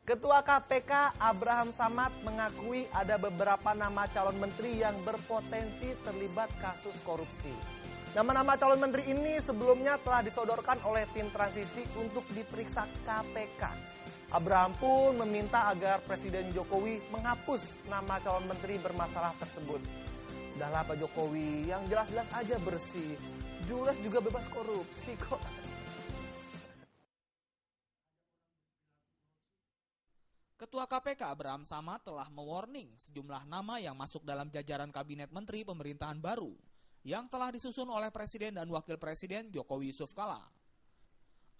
Ketua KPK Abraham Samad mengakui ada beberapa nama calon menteri yang berpotensi terlibat kasus korupsi. Nama-nama calon menteri ini sebelumnya telah disodorkan oleh tim transisi untuk diperiksa KPK. Abraham pun meminta agar Presiden Jokowi menghapus nama calon menteri bermasalah tersebut. Udahlah Pak Jokowi, yang jelas-jelas aja bersih. Jules juga bebas korupsi kok. Ketua KPK Abraham Samad telah mewarning sejumlah nama yang masuk dalam jajaran kabinet menteri pemerintahan baru yang telah disusun oleh Presiden dan Wakil Presiden Jokowi Yusuf Kala.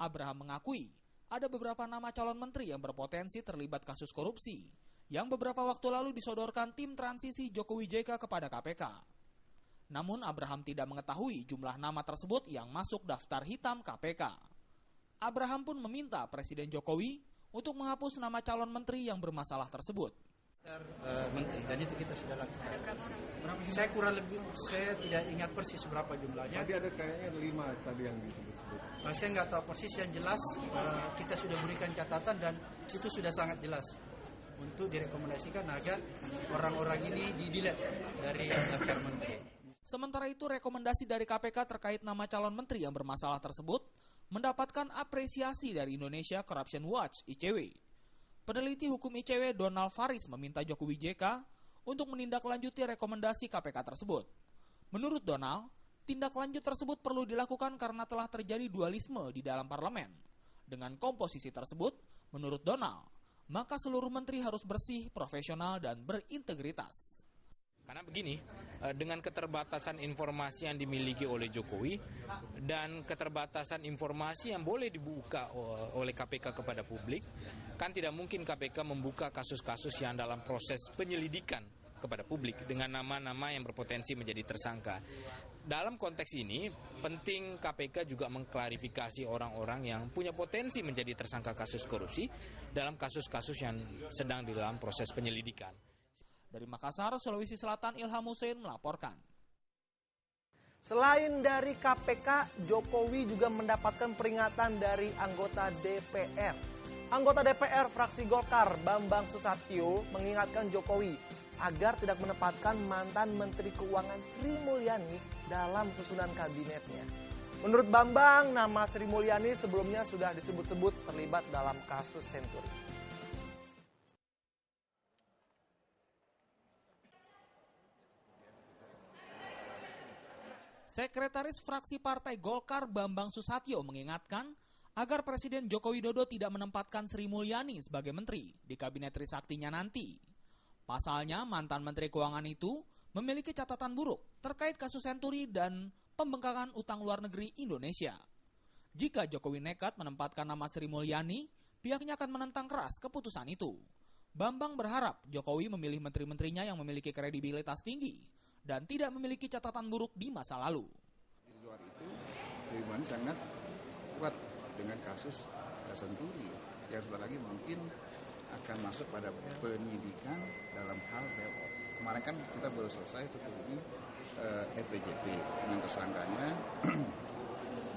Abraham mengakui ada beberapa nama calon menteri yang berpotensi terlibat kasus korupsi yang beberapa waktu lalu disodorkan tim transisi Jokowi JK kepada KPK. Namun Abraham tidak mengetahui jumlah nama tersebut yang masuk daftar hitam KPK. Abraham pun meminta Presiden Jokowi untuk menghapus nama calon menteri yang bermasalah tersebut. Menteri, dan itu kita sudah lakukan. Ada berapa orang? Saya kurang lebih, saya tidak ingat persis berapa jumlahnya. Tadi ada kayaknya 5 tadi yang disebut-sebut. Saya nggak tahu persis, yang jelas kita sudah berikan catatan dan itu sudah sangat jelas untuk direkomendasikan agar orang-orang ini di-delete dari daftar menteri. Sementara itu rekomendasi dari KPK terkait nama calon menteri yang bermasalah tersebut mendapatkan apresiasi dari Indonesia Corruption Watch (ICW). Peneliti hukum ICW Donald Faris meminta Jokowi JK untuk menindaklanjuti rekomendasi KPK tersebut. Menurut Donald, tindak lanjut tersebut perlu dilakukan karena telah terjadi dualisme di dalam parlemen. Dengan komposisi tersebut, menurut Donald, maka seluruh menteri harus bersih, profesional, dan berintegritas. Karena begini, dengan keterbatasan informasi yang dimiliki oleh Jokowi dan keterbatasan informasi yang boleh dibuka oleh KPK kepada publik, kan tidak mungkin KPK membuka kasus-kasus yang dalam proses penyelidikan kepada publik dengan nama-nama yang berpotensi menjadi tersangka. Dalam konteks ini, penting KPK juga mengklarifikasi orang-orang yang punya potensi menjadi tersangka kasus korupsi dalam kasus-kasus yang sedang di dalam proses penyelidikan. Dari Makassar, Sulawesi Selatan, Ilham Hussein melaporkan. Selain dari KPK, Jokowi juga mendapatkan peringatan dari anggota DPR. Anggota DPR fraksi Golkar, Bambang Susatyo, mengingatkan Jokowi agar tidak menempatkan mantan Menteri Keuangan Sri Mulyani dalam susunan kabinetnya. Menurut Bambang, nama Sri Mulyani sebelumnya sudah disebut-sebut terlibat dalam kasus Senturi. Sekretaris fraksi Partai Golkar Bambang Susatyo mengingatkan agar Presiden Joko Widodo tidak menempatkan Sri Mulyani sebagai menteri di kabinet Trisaktinya nanti. Pasalnya mantan Menteri Keuangan itu memiliki catatan buruk terkait kasus Senturi dan pembengkakan utang luar negeri Indonesia. Jika Jokowi nekat menempatkan nama Sri Mulyani, pihaknya akan menentang keras keputusan itu. Bambang berharap Jokowi memilih menteri-menterinya yang memiliki kredibilitas tinggi dan tidak memiliki catatan buruk di masa lalu. Di luar itu, Sri Mulyani sangat kuat dengan kasus Senturi. Yang sebentar lagi mungkin akan masuk pada penyidikan dalam hal bailout. Kemarin kan kita baru selesai seperti EPJP dengan tersangkanya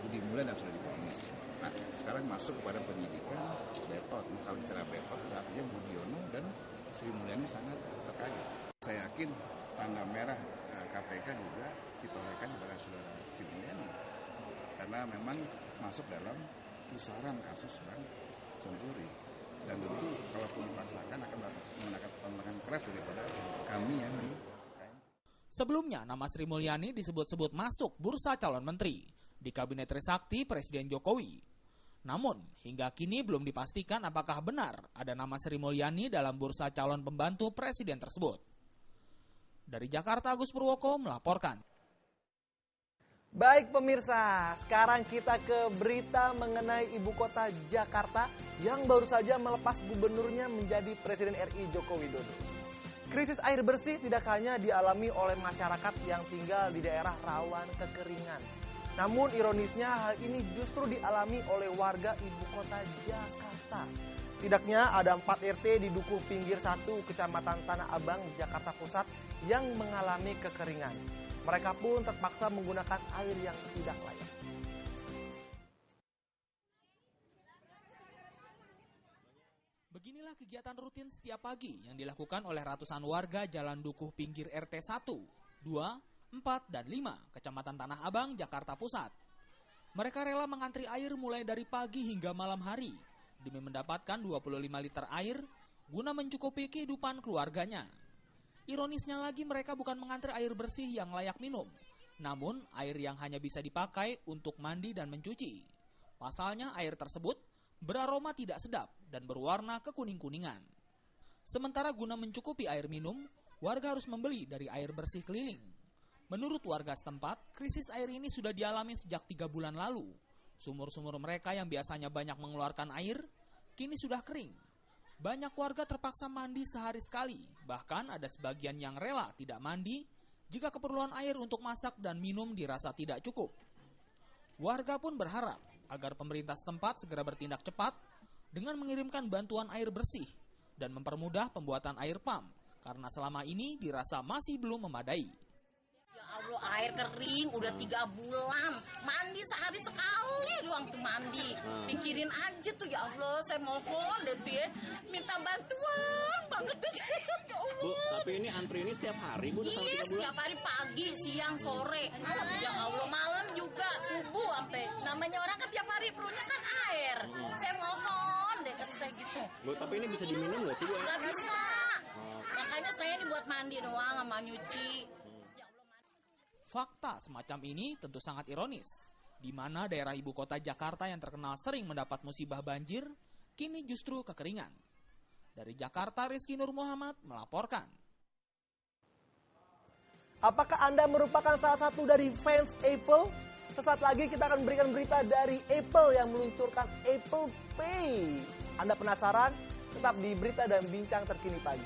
Budi Mulya dan sudah divonis. Nah, sekarang masuk kepada penyidikan bailout. Kalau bicara bailout, artinya Budiono dan Sri Mulyani sangat terkait. Saya yakin tanda merah KPK juga ditorehkan kepada saudara Sri Mulyani karena memang masuk dalam pusaran kasus Bank Senturi dan tentu kalaupun dipaksakan akan mendapat penolakan keras daripada kami yang di. Sebelumnya nama Sri Mulyani disebut-sebut masuk bursa calon menteri di kabinet Trisakti Presiden Jokowi. Namun hingga kini belum dipastikan apakah benar ada nama Sri Mulyani dalam bursa calon pembantu presiden tersebut. Dari Jakarta, Agus Purwoko melaporkan. Baik pemirsa, sekarang kita ke berita mengenai ibu kota Jakarta yang baru saja melepas gubernurnya menjadi Presiden RI Joko Widodo. Krisis air bersih tidak hanya dialami oleh masyarakat yang tinggal di daerah rawan kekeringan. Namun ironisnya hal ini justru dialami oleh warga ibu kota Jakarta. Setidaknya ada 4 RT di Dukuh Pinggir 1, Kecamatan Tanah Abang, Jakarta Pusat yang mengalami kekeringan. Mereka pun terpaksa menggunakan air yang tidak layak. Beginilah kegiatan rutin setiap pagi yang dilakukan oleh ratusan warga Jalan Dukuh pinggir RT 1, 2, 4, dan 5, Kecamatan Tanah Abang, Jakarta Pusat. Mereka rela mengantri air mulai dari pagi hingga malam hari demi mendapatkan 25 liter air guna mencukupi kehidupan keluarganya. Ironisnya lagi, mereka bukan mengantri air bersih yang layak minum, namun air yang hanya bisa dipakai untuk mandi dan mencuci. Pasalnya air tersebut beraroma tidak sedap dan berwarna kekuning-kuningan. Sementara guna mencukupi air minum, warga harus membeli dari air bersih keliling. Menurut warga setempat, krisis air ini sudah dialami sejak 3 bulan lalu. Sumur-sumur mereka yang biasanya banyak mengeluarkan air, kini sudah kering. Banyak warga terpaksa mandi sehari sekali, bahkan ada sebagian yang rela tidak mandi jika keperluan air untuk masak dan minum dirasa tidak cukup. Warga pun berharap agar pemerintah setempat segera bertindak cepat dengan mengirimkan bantuan air bersih dan mempermudah pembuatan air pump, karena selama ini dirasa masih belum memadai. Ya Allah, air kering udah 3 bulan. Mandi sehari sekali doang tuh mandi. Pikirin aja tuh, ya Allah, saya mohon deh minta bantuan banget deh. Ya Allah. Bu, tapi ini antri ini setiap hari, Bu, udah sampai 3 bulan? Setiap hari pagi, siang, sore. Ya Allah, malam juga, subuh sampai. Namanya orang kan tiap hari perlunya kan air. Saya mohon deh, kata saya gitu. Bu, tapi ini bisa diminum nggak sih, Bu? Gak bisa. Makanya saya ini buat mandi doang sama nyuci. Fakta semacam ini tentu sangat ironis, di mana daerah ibu kota Jakarta yang terkenal sering mendapat musibah banjir, kini justru kekeringan. Dari Jakarta, Rizky Nur Muhammad melaporkan. Apakah Anda merupakan salah satu dari fans Apple? Sesaat lagi kita akan berikan berita dari Apple yang meluncurkan Apple Pay. Anda penasaran? Tetap di Berita dan Bincang Terkini Pagi.